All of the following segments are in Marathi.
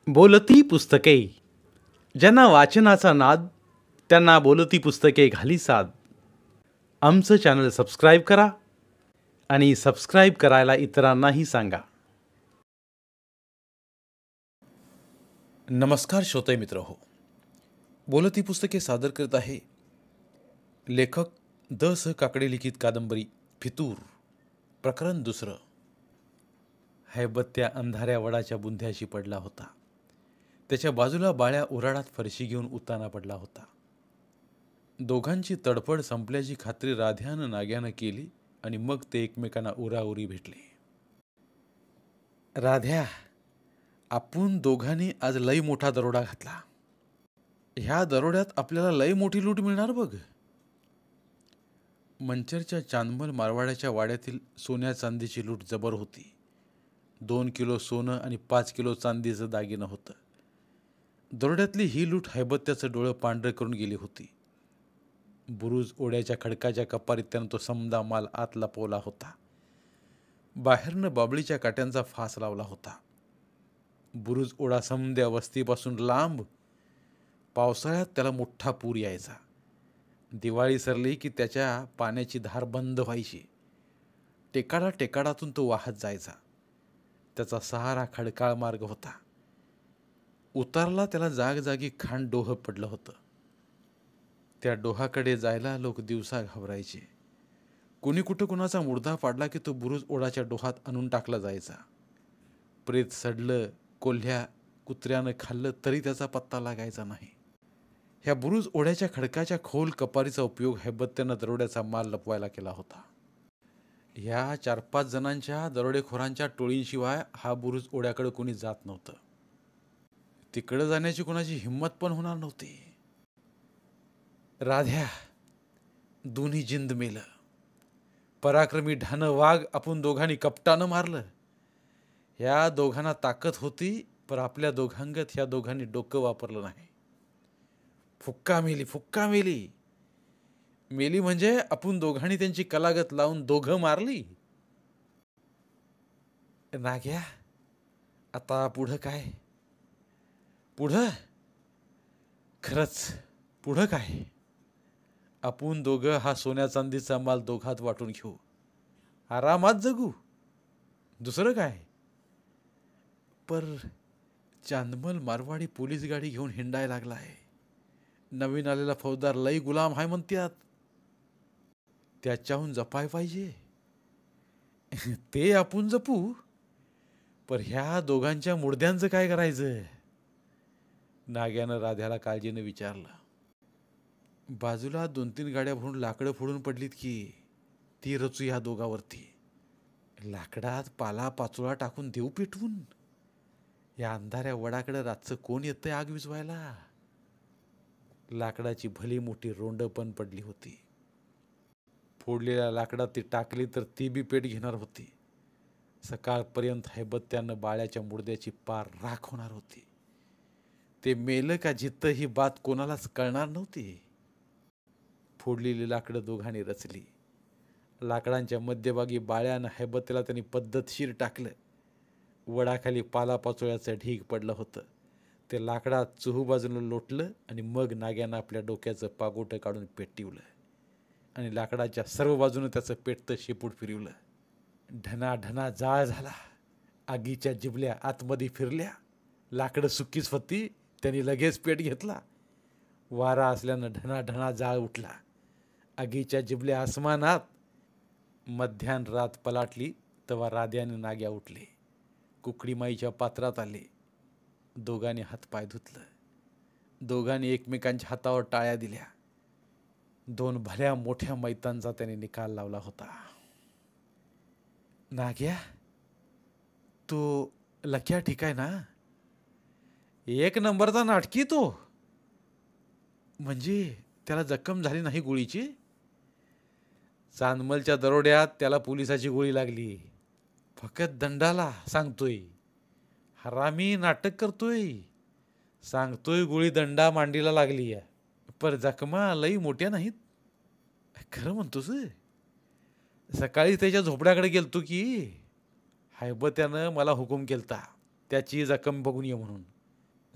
बोलती पुस्तके. ज्यांना वाचनाचा नाद त्यांना बोलती पुस्तके घाली साद. आमचं चॅनल सबस्क्राईब करा आणि सबस्क्राईब करायला इतरांनाही सांगा. नमस्कार श्रोते मित्र हो. बोलती पुस्तके सादर करत आहे लेखक द स काकडे लिखित कादंबरी फितूर, प्रकरण 2. हैबत्त्या अंधाऱ्या वडाच्या बुंध्याशी पडला होता. त्याच्या बाजूला बाळ्या उराडात फरशी घेऊन उताना पडला होता. दोघांची तडफड संपल्याची खात्री राध्यानं नाग्यानं केली आणि मग ते एकमेकांना उराउरी भेटले. राध्या, आपण दोघांनी आज लई मोठा दरोडा घातला. ह्या दरोड्यात आपल्याला लई मोठी लूट मिळणार बघ. मंचरच्या चांदमल मारवाड्याच्या वाड्यातील सोन्या चांदीची लूट जबर होती. 2 किलो सोनं आणि 5 किलो चांदीचं दागिनं होतं. दरोड्यातली ही लूट हैबत्त्याचं डोळं पांढरं करून गेली होती. बुरुज ओढ्याच्या खडकाच्या कपारीत त्यानं तो समदा माल आत लपवला होता. बाहेरनं बाबळीच्या काट्यांचा फास लावला होता. बुरुज ओढा समद्या वस्तीपासून लांब. पावसाळ्यात त्याला मोठा पूर यायचा. दिवाळी सरली की त्याच्या पाण्याची धार बंद व्हायची. टेकाडातून तो वाहत जायचा. त्याचा सहारा खडकाळ मार्ग होता. उतारला त्याला जागजागी खांड डोह पडलं होतं. त्या डोहाकडे जायला लोक दिवसा घाबरायचे. कुणी कुठं कुणाचा मुर्दा पाडला की तो बुरुज ओढाच्या डोहात आणून टाकला जायचा. प्रेत सडलं, कोल्ह्या कुत्र्यानं खाल्लं तरी त्याचा पत्ता लागायचा नाही. ह्या बुरुज ओढ्याच्या खडकाच्या खोल कपारीचा उपयोग हैबत्त्यानं दरोड्याचा माल लपवायला केला होता. ह्या 4-5 जणांच्या दरोडेखोरांच्या टोळींशिवाय हा बुरुज ओढ्याकडे कोणी जात नव्हतं. तिकडं जाण्याची कोणाची हिंमत पण होणार नव्हती. राध्या, दोन्ही जिंद मेलं. पराक्रमी ढानं वाघ आपण दोघांनी कपटानं मारलं. ह्या दोघांना ताकद होती, पण आपल्या दोघांगत ह्या दोघांनी डोकं वापरलं नाही. फुक्का मेली म्हणजे आपण दोघांनी त्यांची कलागत लावून दोघं मारली. नाग्या, आता पुढं काय? खरंच पुढं काय? आपण दोघं हा सोन्या चांदीचा माल दोघात वाटून घेऊ. आरामात जगू. दुसरं काय? पर चांदमल मारवाडी पोलीस गाडी घेऊन हिंडायला लागलाय. नवीन आलेला फौजदार लई गुलाम हाय म्हणतात. त्याच्याहून जपाय पाहिजे. ते आपण जपू, पर ह्या दोघांच्या मुर्द्यांचं काय करायचं? नाग्यानं राध्याला काळजीनं विचारलं. बाजूला 2-3 गाड्या भरून लाकडं फोडून पडलीत की ती रचू ह्या दोघावरती. लाकडात पाला पाचोळा टाकून देऊ पेटवून. या अंधाऱ्या वडाकडे रातचं कोण येतंय आग विझवायला? लाकडाची भली मोठी रोंड पण पडली होती. फोडलेल्या लाकडात ती टाकली तर ती बी पेट घेणार होती. सकाळपर्यंत हैबत्त्यानं बाळ्याच्या मुर्द्याची पार राख होणार होती. ते मेलं का जित्तं ही बात कोणालाच कळणार नव्हती. फोडलेली लाकडं दोघांनी रचली. लाकडांच्या मध्यभागी बाळ्यानं हैबत्त्याला त्यांनी पद्धतशीर टाकलं. वडाखाली पालापाचोळ्याचं ढीग पडलं होतं. ते लाकडात चहूबाजूला लोटलं आणि मग नाग्यानं आपल्या डोक्याचं पागोटं काढून पेटवलं आणि लाकडाच्या सर्व बाजूनं त्याचं पेटतं शेपूट फिरवलं. ढना जाळ झाला. आगीच्या जिबल्या आतमध्ये फिरल्या. लाकडं सुकीच होती. त्यांनी लगेच पेट घेतला. वारा असल्यानं ढना जाळ उठला. आगीच्या जिबल्या आसमानात. मध्यान रात पलाटली तेव्हा राध्याने नाग्या उठले. कुकडीमाईच्या पात्रात आले. दोघांनी हातपाय धुतलं. दोघांनी एकमेकांच्या हातावर टाळ्या दिल्या. 2 भल्या मोठ्या मैतांचा त्याने निकाल लावला होता. नाग्या, तो लक्या ठीक आहे ना? 1 नंबरचा नाटकी तो. म्हणजे त्याला जखम झाली नाही गोळीची? चांदमलच्या दरोड्यात त्याला पोलिसाची गोळी लागली. फकत दंडाला सांगतोय. हरामी नाटक करतोय. सांगतोय गोळी दंडा मांडीला लागली आहे, पर जखमा लई मोठ्या नाहीत. खरं म्हणतोस? सकाळी त्याच्या झोपड्याकडे गेलतो की हैबत्यानं मला हुकूम केलता त्याची जखम बघून ये म्हणून.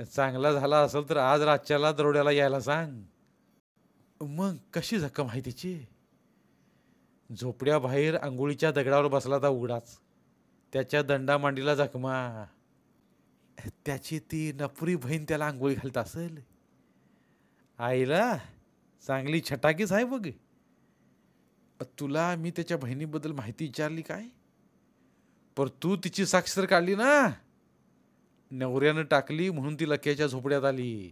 चांगला झाला असेल तर आज रातच्याला दरोड्याला यायला सांग. मग कशी जखम आहे तिची? झोपड्याबाहेर अंघोळीच्या दगडावर बसला तर उघडाच. त्याच्या दंडा मांडीला जखमा. त्याची ती नपुरी बहीण त्याला आंघोळी घालत असेल. आईला चांगली छटाकीच आहे बघ. तुला मी त्याच्या बहिणीबद्दल माहिती विचारली काय? पर तू तिची साक्ष तर काढली ना. नवऱ्यानं टाकली म्हणून ती लक्याच्या झोपड्यात आली.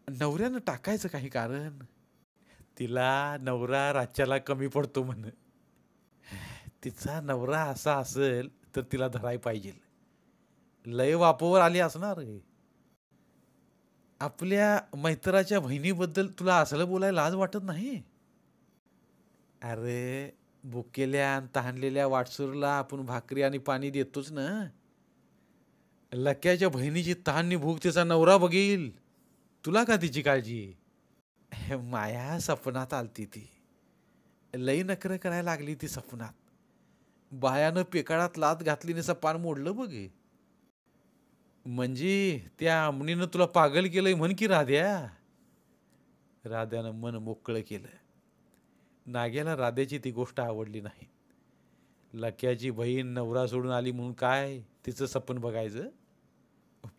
नवऱ्यानं टाकायचं काही कारण? तिला नवरा राज्याला कमी पडतो म्हण. तिचा नवरा असा असेल तर तिला धराय पाहिजे. लय वापोवर आली असणार. आपल्या मैत्राच्या बहिणीबद्दल तुला असलं बोलायला लाज वाटत नाही? अरे भुकेल्या आणि तहानलेल्या वाटसरूला आपण भाकरी आणि पाणी देतोच ना. लक्याच्या बहिणीची तहाननी भूक तिचा नवरा बघील. तुला का तिची काळजी? माया सपनात आलती ती. लई नखरं करायला लागली ती सपनात. बायानं पेकाळात लात घातली नसं पान मोडलं बघ. म्हणजे त्या अमनीनं तुला पागल केलंय म्हण की राध्या. राध्यानं मन मोकळं केलं. नाग्याला राधेची ती गोष्ट आवडली नाही. लक्याची बहीण नवरा सोडून आली म्हणून काय तिचं सपन बघायचं?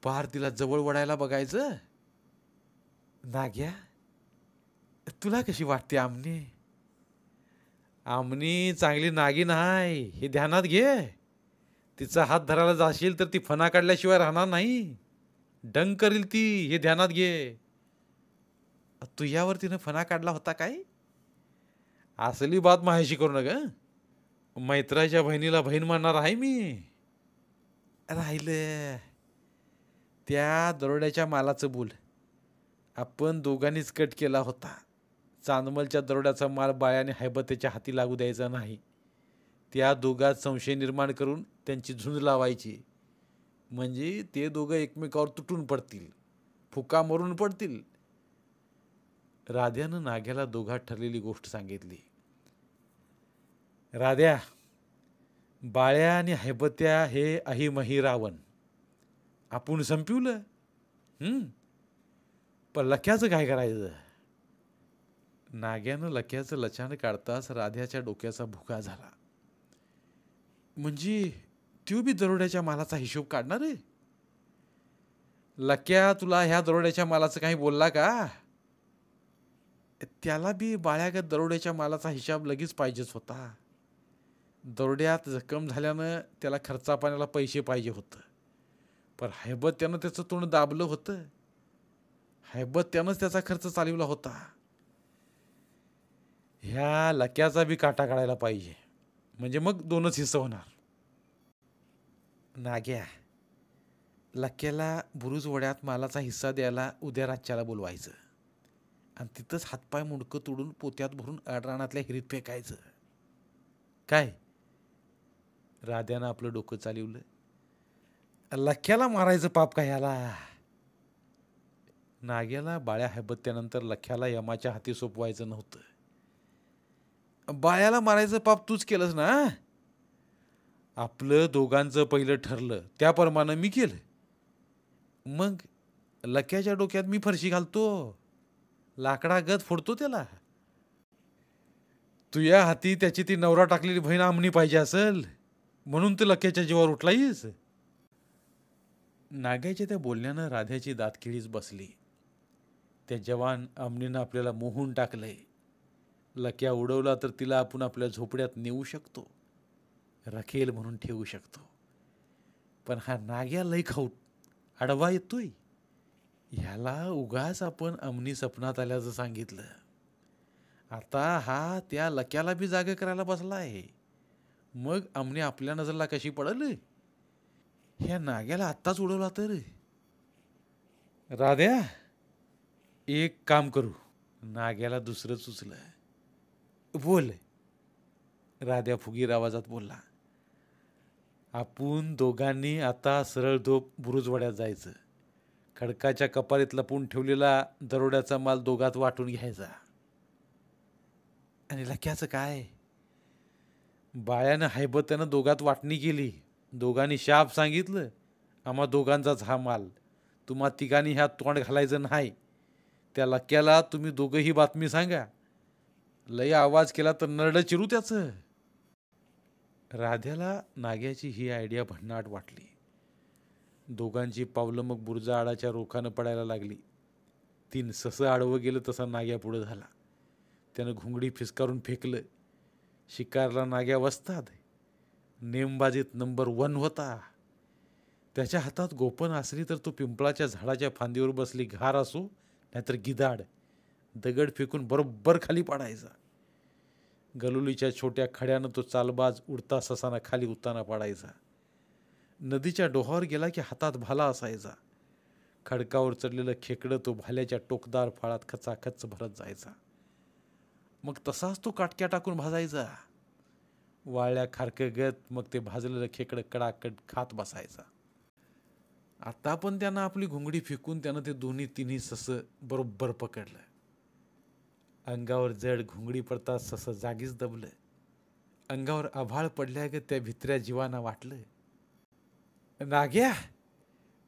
पार तिला जवळ वडायला बघायचं? नाग्या तुला कशी वाटते आमनी? आमनी चांगली नागिन आहे हे ध्यानात घे. तिचा हात धरायला जाशील तर ती फणा काढल्याशिवाय राहणार नाही. डंग करील ती हे ध्यानात घे. तुझ्यावर तिनं फणा काढला होता काय? असली बात माहिशी करू नका. मैत्राच्या बहिणीला बहीण मानणार आहे मी. राहिलं त्या दरोड्याच्या मालाचं बोल. आपण दोघांनीच कट केला होता. चांदमलच्या दरोड्याचा माल बाळ्याने हैबतेच्या हाती लागू द्यायचा नाही. त्या दोघात संशय निर्माण करून त्यांची झुंज लावायची. म्हणजे ते दोघं एकमेकावर तुटून पडतील, फुका मरून पडतील. राध्यानं नाग्याला दोघात ठरलेली गोष्ट सांगितली. राध्या, बाळ्या आणि हैबत्या हे अहिमही रावण आपण संपवलं. पण लक्याचं काय करायचं? नाग्यानं लक्याचं लचाण काढताच राध्याच्या डोक्याचा भुका झाला. म्हणजे त्यो बी दरोड्याच्या मालाचा हिशोब काढणार आहे? लक्या तुला ह्या दरोड्याच्या मालाचं काही बोलला का? त्याला बी बाळ्यागत दरोड्याच्या मालाचा हिशोब लगेच पाहिजेच होता. दरोड्यात जखम झाल्यानं त्याला खर्चा पाण्याला पैसे पाहिजे होतं. पण हैबत्यानं त्याचं तोंड दाबलं होतं. हैबत्यानंच त्याचा खर्च चालवला होता. ह्या लक्याचा बी काटा काढायला पाहिजे. म्हणजे मग दोनच हिस्सा होणार. नाग्या, लक्याला बुरुज वड्यात मालाचा हिस्सा द्यायला उद्या रातच्याला बोलवायचं आणि तिथंच हातपाय मुंडकं तोडून पोत्यात भरून रानातल्या हिरीत फेकायचं. काय? राध्यानं आपलं डोकं चालवलं. लक्याला मारायचं पाप काय ह्याला? नाग्याला बाळ्या हैबत्यानंतर लक्याला यमाच्या हाती सोपवायचं नव्हतं. बाळ्याला मारायचं पाप तूच केलंस ना. आपलं दोघांचं पहिलं ठरलं त्याप्रमाणे मी केलं. मग लक्याच्या डोक्यात मी फरशी घालतो, लाकडागत फोडतो त्याला. तुझ्या हाती त्याची ती नवरा टाकलेली बहीण आमनी पाहिजे असेल म्हणून तू लक्याच्या जीवावर उठलायस. नाग्याच्या त्या बोलण्यानं राध्याची दातखिळीच बसली. त्या जवान अमनीनं आपल्याला मोहून टाकलंय. लक्या उडवला तर तिला आपण आपल्या झोपड्यात नेऊ शकतो, रखेल म्हणून ठेवू शकतो. पण हा नाग्या लय खाऊट आडवा येतोय. ह्याला उगाच आपण अमनी सपनात आल्याचं सांगितलं. आता हा त्या लक्याला बी जागा करायला बसलाय. मग अमनी आपल्या नजरला कशी पडल? ह्या नाग्याला आत्ताच उडवला तर. राध्या, एक काम करू. नाग्याला दुसरं सुचलं. बोल. राध्या फुगीर आवाजात बोलला. आपण दोघांनी आता सरळ धोप बुरुजवाड्यात जायचं. खडकाच्या कपारीत लपून ठेवलेला दरोड्याचा माल दोघात वाटून घ्यायचा. आणि लक्याचं काय? बाळ्यानं हैबत्यानं दोघात वाटणी केली. दोघांनी शाप सांगितलं, आम्हा दोघांचाच हा माल. तुम्हा तिघांनी ह्या तोंड घालायचं नाही. त्या लक्याला तुम्ही दोघंही बातमी सांगा. लय आवाज केला तर नरड चिरू त्याचं. राध्याला नाग्याची ही आयडिया भन्नाट वाटली. दोघांची पावलं मग बुरजाआडाच्या रोखानं पडायला लागली. 3 ससं आडवं गेलं तसा नाग्या पुढं झाला. त्यानं घुंगडी फिसकारून फेकलं. शिकारला नाग्या वस्ताद. नेमबाजीत नंबर 1 होता. त्याच्या हातात गोपन असली तर तो पिंपळाच्या झाडाच्या फांदीवर बसली घार असो नाहीतर गिधाड, दगड फेकून बरोबर खाली पाडायचा. गलोलीच्या छोट्या खड्यानं तो चालबाज उडता ससाना खाली उताना पाडायचा. नदीच्या डोहावर गेला की हातात भाला असायचा. खडकावर चढलेलं खेकडं तो भाल्याच्या टोकदार फाळात खचाखच भरत जायचा. मग तसाच तो काटक्या टाकून भाजायचा. वाळल्या खारकगत मग ते भाजलेलं खेकडं कडाकड खात बसायचा. आता पण त्यानं आपली घुंगडी फेकून त्यानं ते दोन्ही तिन्ही ससं बरोबर पकडलं. अंगावर जड घुंगडी पडता ससं जागीच दबलं. अंगावर आभाळ पडल्यागत त्या भित्र्या जीवाना वाटलं. नाग्या,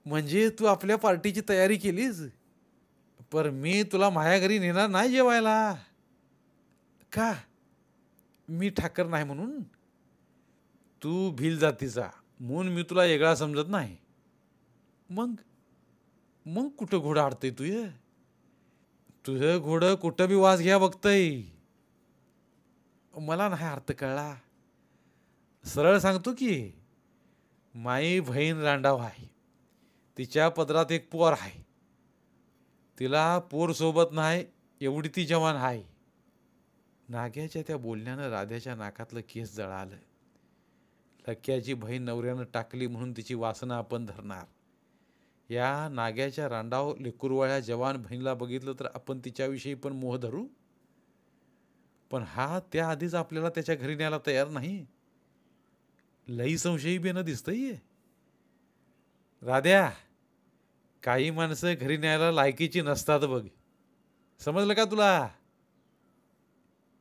म्हणजे तू आपल्या पार्टीची तयारी केलीस? पर मी तुला माझ्या घरी नेणार नाही जेवायला. का? मी ठाकर नाही म्हणून? तू भिल जातीचा म्हणून मी तुला वेगळा समजत नाही. मग मग कुठं घोडं आडतंय तुझं घोडं कुठं बी वास घ्या बघतंय. मला नाही अर्थ कळला. सरळ सांगतो की माई बहीण रांडाव आहे. तिच्या पदरात एक पोर आहे. तिला पोर सोबत नाही एवढी ती जवान आहे. नाग्याच्या त्या बोलण्यानं राध्याच्या नाकातलं केस जळालं. लक्याची बहीण नवऱ्यानं टाकली म्हणून तिची वासना आपण धरणार. या नाग्याच्या रांडाव लेकुरवाळ्या जवान बहिणीला बघितलं तर आपण तिच्याविषयी पण मोह धरू. पण हा त्या आधीच आपल्याला त्याच्या घरी न्यायला तयार नाही. लई संशयी बेनं दिसतंय. राध्या, काही माणसं घरी न्यायला लायकीची नसतात बघ. समजलं का तुला?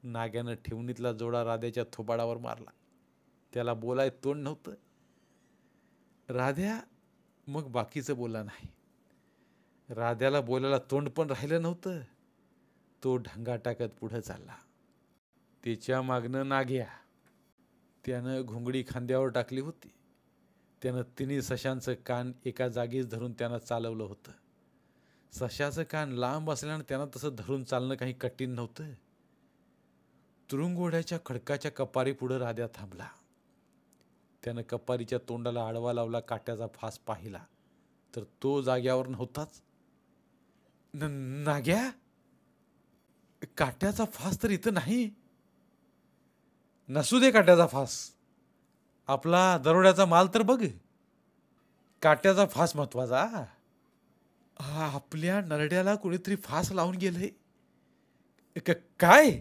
नाग्यानं ठेवणीतला जोडा राध्याच्या थोबाडावर मारला. त्याला बोलाय तोंड नव्हतं. राध्या मग बाकीचं बोलला नाही. राध्याला बोलायला तोंड पण राहिलं नव्हतं. तो ढंगा टाकत पुढं चालला. त्याच्या मागनं नाग्या. त्यानं घुंगडी खांद्यावर टाकली होती. त्यानं तिन्ही सशांचं कान एका जागीच धरून त्यानं चालवलं होतं. सशाचं कान लांब असल्यानं त्यानं तसं धरून चालणं काही कठीण नव्हतं. तुरुंगोड्याच्या खडकाच्या कपारी पुढं राध्या थांबला. त्यानं कपारीच्या तोंडाला आडवा लावला काट्याचा फास पाहिला तर तो जाग्यावर नव्हताच. नाग्या, काट्याचा फास तर इथं नाही. नसू दे काट्याचा फास. आपला दरोड्याचा माल तर बघ. काट्याचा फास महत्वाचा. आपल्या नरड्याला कोणीतरी फास लावून गेलंय. काय?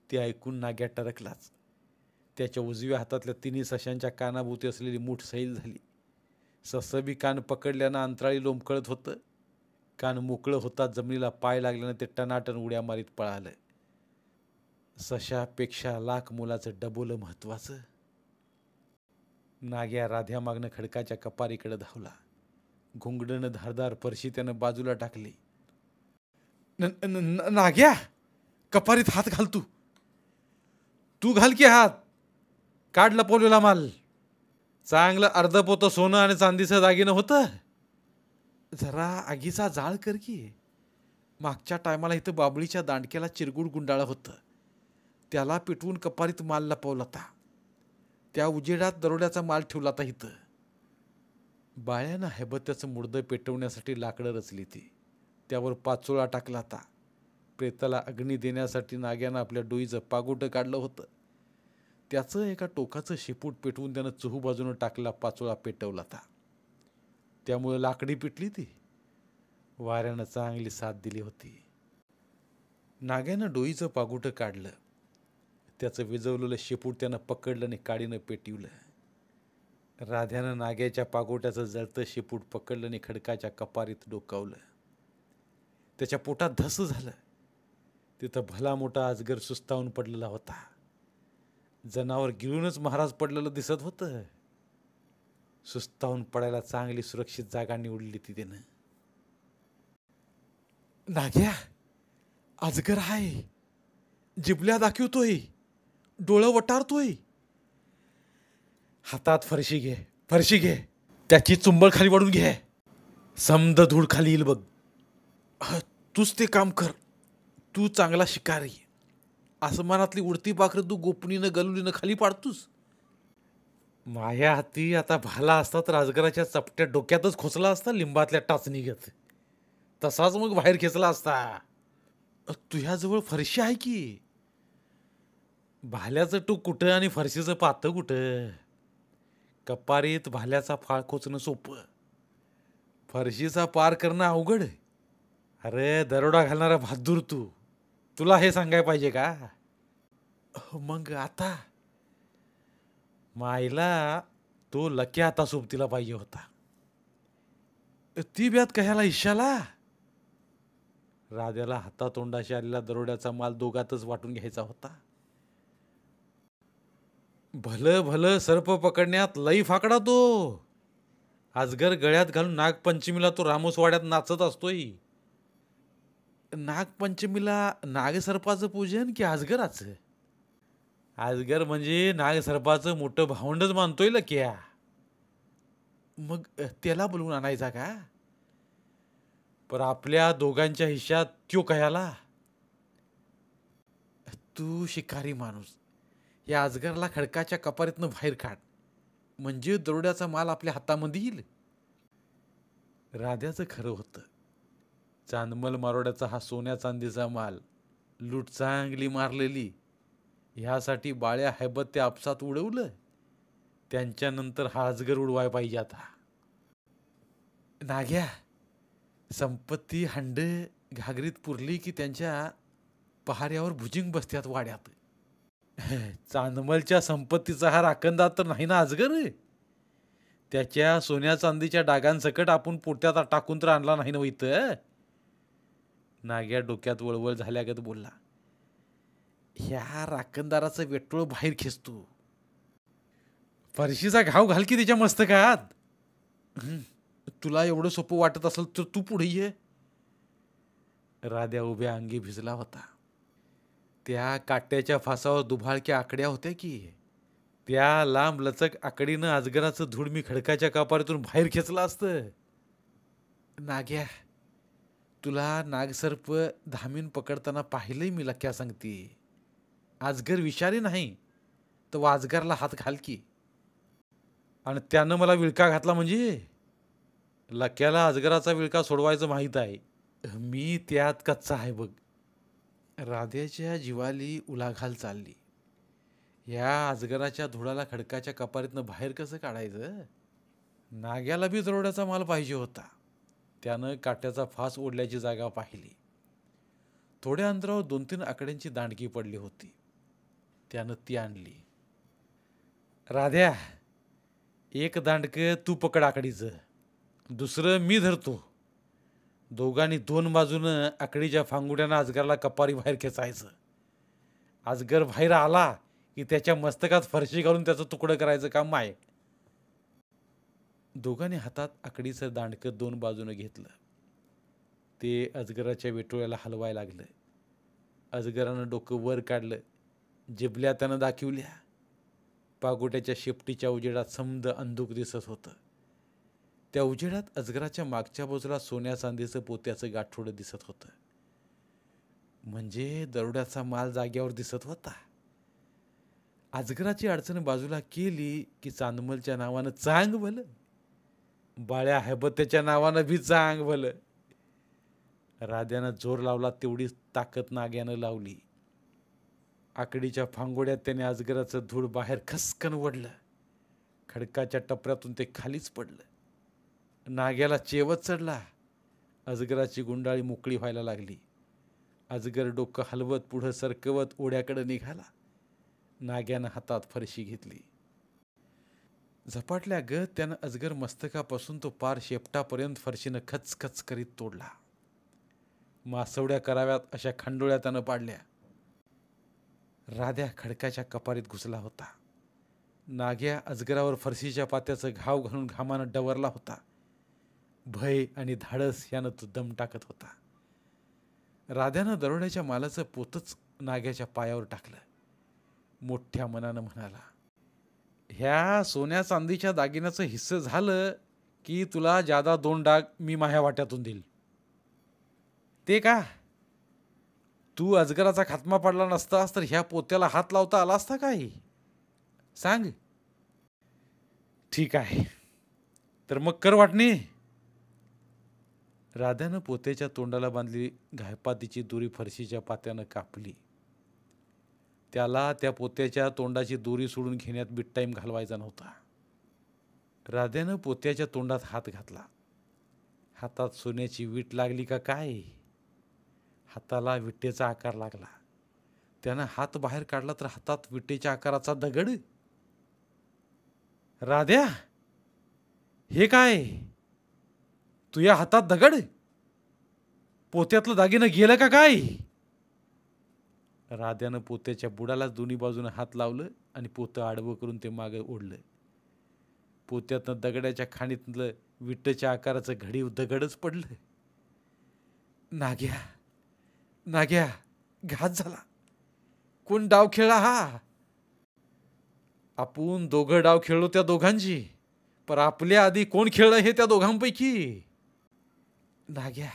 ते ऐकून नाग्या टरकलाच. त्याच्या उजव्या हातातल्या तिन्ही सशांच्या कानाभोवती असलेली मूठ सैल झाली. ससं बी कान पकडल्यानं अंतराळी लोंबकळत होतं. कान मोकळं होतात जमिनीला पाय लागल्यानं ते टनाटन उड्या मारीत पळालं. सशापेक्षा लाख मुलाचं डबोलं महत्वाचं. नाग्या राध्यामागनं खडकाच्या कपारीकडे धावला. घुंगडनं धारदार परशी त्यानं बाजूला टाकली. नाग्या, कपारीत हात घाल. तू घाल की हात. काढ लपवलेला माल. चांगलं अर्धपोतं सोनं आणि चांदीचं दागिनं होतं. जरा आगीचा जाळ कर की. मागच्या टायमाला इथं बाबळीच्या दांडक्याला चिरगुड गुंडाळं होतं. त्याला पेटवून कपारीत माल लपवला होता. त्या उजेडात दरोड्याचा माल ठेवला होता इथं. बाळ्यानं हैबत्याचं मुडदं पेटवण्यासाठी लाकडं रचली ती. त्यावर पाचोळा टाकला होता. प्रेताला अग्नी देण्यासाठी नाग्यानं आपल्या डोईचं पागोटं काढलं होतं. त्याचं एका टोकाचं शेपूट पेटवून त्यानं चहूबाजूनं टाकला पाचोळा पेटवला होता. त्यामुळे लाकडी पिटली ती. वाऱ्यानं चांगली साथ दिली होती. नाग्यानं डोईचं पागोटं काढलं. त्याचं विजवलेलं शेपूट त्यानं पकडलं आणि काडीनं पेटवलं. राध्यानं नाग्याच्या पागोट्याचं जळतं शेपूट पकडलं आणि खडकाच्या कपारीत डोकावलं. त्याच्या पोटात धस झालं. तिथं भला मोठा अजगर सुस्तावून पडलेला होता. जनावर गिळूनच महाराज पडलेलं दिसत होतं. सुस्तावून पडायला चांगली सुरक्षित जागा निवडली ती त्यानं. नाग्या, अजगर आहे. जिबल्या दाखवतोय, डोळं वटारतोय. हातात फरशी घे, फरशी घे. त्याची चुंबळ खाली वाढून घे. समद धूळ खाली येईल बघ. तूच ते काम कर. तू चांगला शिकारी. आसमानातली उडती पाखरं तू गोपनीनं गलुलीनं खाली पाडतोस. माझ्या हाती आता भाला असता तर अजगराच्या चपट्या डोक्यातच खोचला असता लिंबातल्या टाचणीगत. तसाच मग बाहेर खेचला असता. तुझ्याजवळ फरशी आहे की. भाल्याचं टूक कुठं आणि फरशीचं पातं कुठं. कपारीत भाल्याचा फाळ खोचणं सोपं, फरशीचा पार करणं अवघड. अरे दरोडा घालणारा बहादूर तू, तुला हे सांगाय पाहिजे का? मग आता माईला तो लक्या आता सोबतीला पाहिजे होता. ती ब्यात कशाला हिश्शाला. राजाला हातातोंडाशी आलेला दरोड्याचा माल दोघातच वाटून घ्यायचा होता. भलं भलं सर्प पकडण्यात लई फाकडा तो. अजगर गळ्यात घालून नागपंचमीला तो रामोसवाड्यात नाचत असतोय. नागपंचमीला नागसर्पाचं पूजन की अजगराचं? अजगर म्हणजे नागसर्पाचं मोठं भावंडच मानतोय लक्या. मग त्याला बोलवून आणायचा का? पर आपल्या दोघांच्या हिश्यात त्यो कयाला. तू शिकारी माणूस, या अजगरला खडकाच्या कपारीतनं बाहेर काढ, म्हणजे दरोड्याचा माल आपल्या हातामध्ये येईल. राध्याचं खरं होतं. चांदमल मारोड्याचा हा सोन्या चांदीचा माल, लूट चांगली मारलेली, ह्यासाठी बाळ्या हैबत त्या आपसात उडवलं. त्यांच्यानंतर हा अजगर उडवाय पाहिजे आता. नाग्या, संपत्ती हंड घागरीत पुरली की त्यांच्या पहाऱ्यावर भुजिंग बसत्यात वाड्यात. चांदमलच्या संपत्तीचा हा राखणदार तर नाही ना अजगर. त्याच्या सोन्या चांदीच्या डागांसकट आपण पोट्यात टाकून तर आणला नाही ना इथं. नाग्या डोक्यात वळवळ झाल्यागत बोलला. ह्या राखणदाराचं वेटोळ बाहेर खेचतो. फरशीचा घाव घाल की त्याच्या मस्तकात. तुला एवढं सोपं वाटत असेल तर तू पुढे ये. राध्या उभ्या अंगी भिजला होता. त्या काट्याच्या फासावर दुभाळक्या आकड्या होत्या की. त्या लांब लचक आकडीनं अजगराचं धूळ मी खडकाच्या कपारीतून बाहेर खेचलं असतं. नाग्या, तुला नागसर्प धामीन पकडताना पाहिलंय मी लक्या सांगते. अजगर विषारी नाही तर अजगरला हात घाल की. आणि त्यानं मला विळका घातला म्हणजे? लक्याला अजगराचा विळका सोडवायचं माहीत आहे. मी त्यात कच्चा आहे बघ. राध्याच्या जीवाली उलाघाल चालली. या अजगराच्या धुळाला खडकाच्या कपारीतनं बाहेर कसं काढायचं? नाग्याला बी दरोड्याचा माल पाहिजे होता. त्यानं काट्याचा फास ओढल्याची जागा पाहिली. थोड्या अंतरावर 2-3 आकड्यांची दांडकी पडली होती. त्यानं ती आणली. राध्या, एक दांडकं तू पकड आकडीचं, दुसरं मी धरतो. दोघांनी 2 बाजूनं आकडीच्या फांगुड्यानं अजगरला कपारी बाहेर खेचायचं. अजगर बाहेर आला की त्याच्या मस्तकात फरशी घालून त्याचं तुकडं करायचं काम आहे. दोघांनी हातात आकडीचं दांडकं 2 बाजूनं घेतलं. ते अजगराच्या वेटोळ्याला हलवायला लागलं. अजगरानं डोकं वर काढलं. जिबल्या त्यानं दाखवल्या. पागोट्याच्या शेपटीच्या उजेडात समद अंधुक दिसत होतं. त्या उजेडात अजगराच्या मागच्या बाजूला सोन्या चांदीचं पोत्याचं गाठोडं दिसत होतं. म्हणजे दरोड्याचा माल जाग्यावर दिसत होता. अजगराची अडचण बाजूला केली की चांदमलच्या नावानं चांग भलं, बाळ्या हैबत्याच्या नावानं बी चांग भलं. राध्यानं जोर लावला तेवढीच ताकद नाग्यानं लावली. आकडीच्या फांगोड्यात त्याने अजगराचं धूळ बाहेर खसकन ओढलं. खडकाच्या टपऱ्यातून ते खालीच पडलं. नाग्याला चेवत चढला. अजगराची गुंडाळी मोकळी व्हायला लागली. अजगर डोकं हलवत पुढं सरकवत ओढ्याकडे निघाला. नाग्यानं हातात फरशी घेतली. झपाटल्या गत त्यानं अजगर मस्तकापासून तो पार शेपटापर्यंत फरशीनं खचखच करीत तोडला. मासवड्या कराव्यात अशा खंडोळ्या त्यानं पाडल्या. राध्या खडकाच्या कपारीत घुसला होता. नाग्या अजगरावर फरशीच्या पात्याचं घाव घालून घामानं डवरला होता. भय आणि धाडस यानं तो दम टाकत होता. राध्यानं दरोड्याच्या मालाचं पोतच नाग्याच्या पायावर टाकलं. मोठ्या मनानं म्हणाला, ह्या सोन्या चांदीच्या दागिन्याचं हिस्सं झालं की तुला जादा 2 डाग मी माझ्या वाट्यातून देईल. ते का? तू अजगराचा खात्मा पडला नसतास तर ह्या पोत्याला हात लावता आला असता काय? सांग. ठीक आहे, तर मग कर वाटणी. राध्यानं पोत्याच्या तोंडाला बांधली घायपातीची दोरी फरशीच्या पात्यानं कापली. त्याला त्या पोत्याच्या तोंडाची दोरी सोडून घेण्यात बिट टाईम घालवायचा नव्हता. राध्यानं पोत्याच्या तोंडात हात घातला. हातात सोन्याची वीट लागली का काय? हाताला विटेचा आकार लागला. त्यानं हात बाहेर काढला तर हातात विटेच्या आकाराचा दगड. राध्या, हे काय? तुझ्या हातात दगड? पोत्यातलं दागिनं गेलं का काय? राध्यानं पोत्याच्या बुडालाच दोन्ही बाजूनं हात लावलं आणि पोतं आडवं करून ते मागं ओढलं. पोत्यातनं दगडाच्या खाणीतलं विट्टच्या आकाराचं घडीव दगडच पडलं. नाग्या, नाग्या, घात झाला. कोण डाव खेळला हा? आपण दोघं डाव खेळलो त्या दोघांची, पर आपल्या आधी कोण खेळलं हे त्या दोघांपैकी? नाग्या,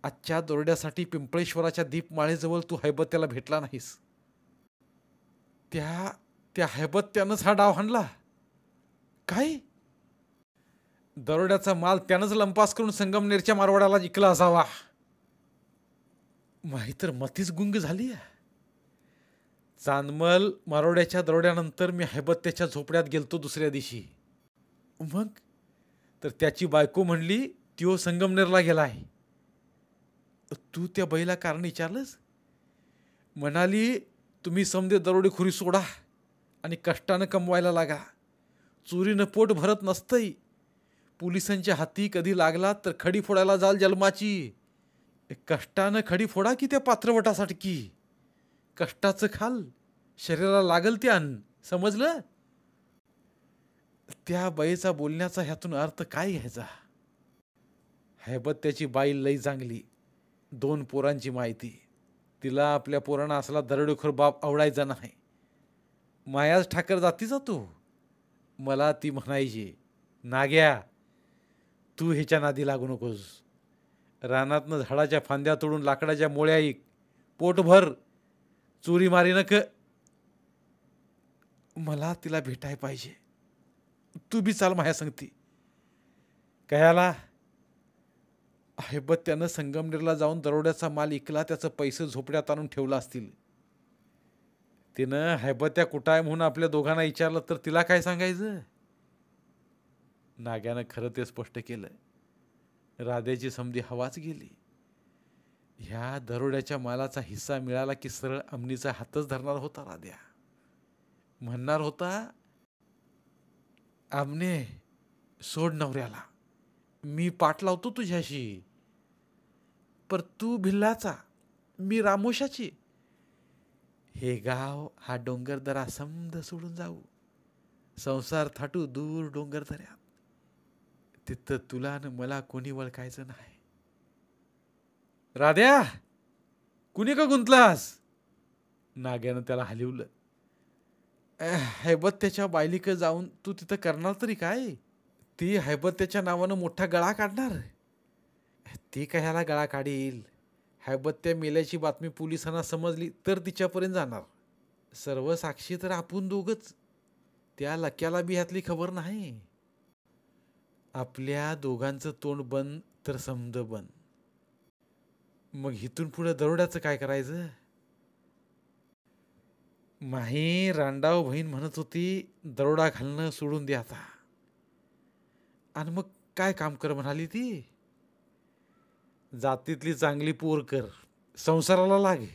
आजच्या दोरड्यासाठी पिंपळेश्वराच्या दीपमाळेजवळ तू हैबत्याला भेटला नाहीस. त्या हैबत्यानंच हा डाव हाणला. काय? दरोड्याचा माल त्यानंच लंपास करून संगमनेरच्या मारवाड्याला विकला असावा. माही तर मतीच गुंग झाली. चांदमल मारवाड्याच्या दरोड्यानंतर मी हैबत्याच्या झोपड्यात गेलतो दुसऱ्या दिवशी. मग तर त्याची बायको म्हणली त्यो संगमनेरला गेलाय. तू त्या बाईला कारण विचारलंस? म्हणाली, तुम्ही समदे दरोडेखोरी सोडा आणि कष्टानं कमवायला लागा. चोरीनं पोट भरत नसतंय. पोलिसांच्या हाती कधी लागला तर खडी फोडायला जाल जन्माची. कष्टानं खडी फोडा की त्या पात्रवटासाठी की. कष्टाचं खाल, शरीराला लागल ते अन्न. समजलं? त्या बाईचा बोलण्याचा ह्यातून अर्थ काय घ्यायचा? हैबत्याची बाई लई चांगली. 2 पोरांची माहिती. तिला आपल्या पोरांना असला दरोडेखोर बाप आवडायचा नाही. मायाच ठाकर जातीचा तो. मला ती म्हणायची, नाग्या, तू ह्याच्या नादी लागू नकोस. रानातनं झाडाच्या फांद्या तोडून लाकडाच्या मोळ्या ऐक. पोटभर चोरी मारी नक. मला तिला भेटाय पाहिजे. तू बी चाल माझ्या संगती. कयाला? हैबत्यानं संगमनेरला जाऊन दरोड्याचा माल इकला. त्याचं पैसे झोपड्यात आणून ठेवलं असतील. तिनं हैबत्या कुठं आहे म्हणून आपल्या दोघांना विचारलं तर तिला काय सांगायचं? नाग्यानं खरं ते स्पष्ट केलं. राधेची समधी हवाच गेली. ह्या दरोड्याच्या मालाचा हिस्सा मिळाला की सरळ अमनीचा हातच धरणार होता राध्या. म्हणणार होता, आमने सोड नवऱ्याला, मी पाठ लावतो तुझ्याशी. पर तू भिल्लाचा, मी रामोशाची. हे गाव हा डोंगर दरा समद सोडून जाऊ. संसार थाटू दूर डोंगर दऱ्यात. तिथं तुला न मला कोणी ओळखायचं नाही. राध्या, कुणी का गुंतलास? नाग्यानं त्याला हलवलं. हैबत्याच्या बायलीक जाऊन तू तिथं करणार तरी काय? ती हैबत्याच्या नावानं मोठा गळा काढणार. ती कशाला गळा काढील? हैबत्या मेल्याची बातमी पोलिसांना समजली तर तिच्यापर्यंत जाणार. सर्व साक्षी तर आपण दोघच. त्या लक्याला बी ह्यातली खबर नाही. आपल्या दोघांचं तोंड बंद तर समद बंद. मग इथून पुढे दरोड्याचं काय करायचं? माही रांडाव बहीण म्हणत होती, दरोडा घालणं सोडून दे आता. आणि मग काय काम कर म्हणाली ती? जातीतली चांगली पोर कर, संसाराला लागे.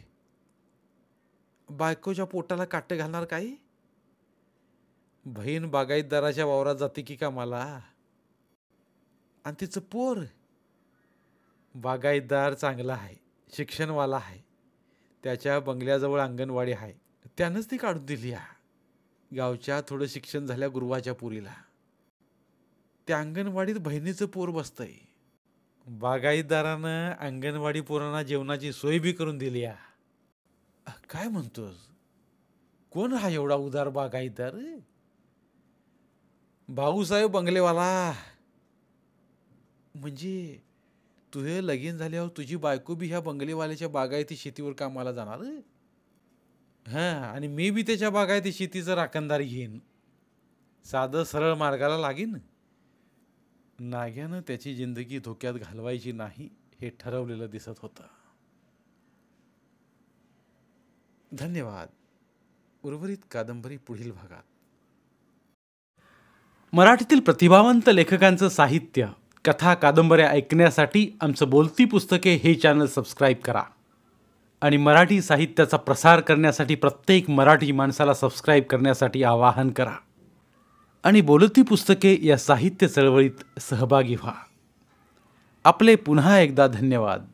बायकोच्या पोटाला काटे घालणार काही? बहीण बागायतदाराच्या वावरात जाते की का मला? आणि तिचं पोर बागायतदार चांगला आहे, शिक्षणवाला आहे. त्याच्या बंगल्याजवळ अंगणवाडी आहे. त्यानंच ती काढून दिली. गावच्या थोडं शिक्षण झाल्या गुरुवाच्या पुरीला. त्या अंगणवाडीत बहिणीचं पोर बसतंय. बागाईतदारानं अंगणवाडी पोरांना जेवणाची सोय बी करून दिली आहे. काय म्हणतोस? कोण हा एवढा उदार बागाईतदार? भाऊसाहेब बंगलेवाला. म्हणजे तुझे लगीन झाल्यावर तुझी बायको बी ह्या बंगलेवाल्याच्या बागायती शेतीवर कामाला जाणार? हां, आणि मी बी त्याच्या बागायती शेतीचं राखणदारी घेईन. साधं सरळ मार्गाला लागीन. नाग्यानं त्याची जिंदगी धोक्यात घालवायची नाही हे ठरवलेलं दिसत होतं. धन्यवाद. उर्वरित कादंबरी पुढील भागात. मराठीतील प्रतिभावंत लेखकांचं साहित्य, कथा, कादंबऱ्या ऐकण्यासाठी आमचं बोलती पुस्तके हे चॅनल सबस्क्राईब करा आणि मराठी साहित्याचा प्रसार करण्यासाठी प्रत्येक मराठी माणसाला सबस्क्राईब करण्यासाठी आवाहन करा आणि बोलती पुस्तके या साहित्य चळवळीत सहभागी व्हा. आपले पुन्हा एकदा धन्यवाद.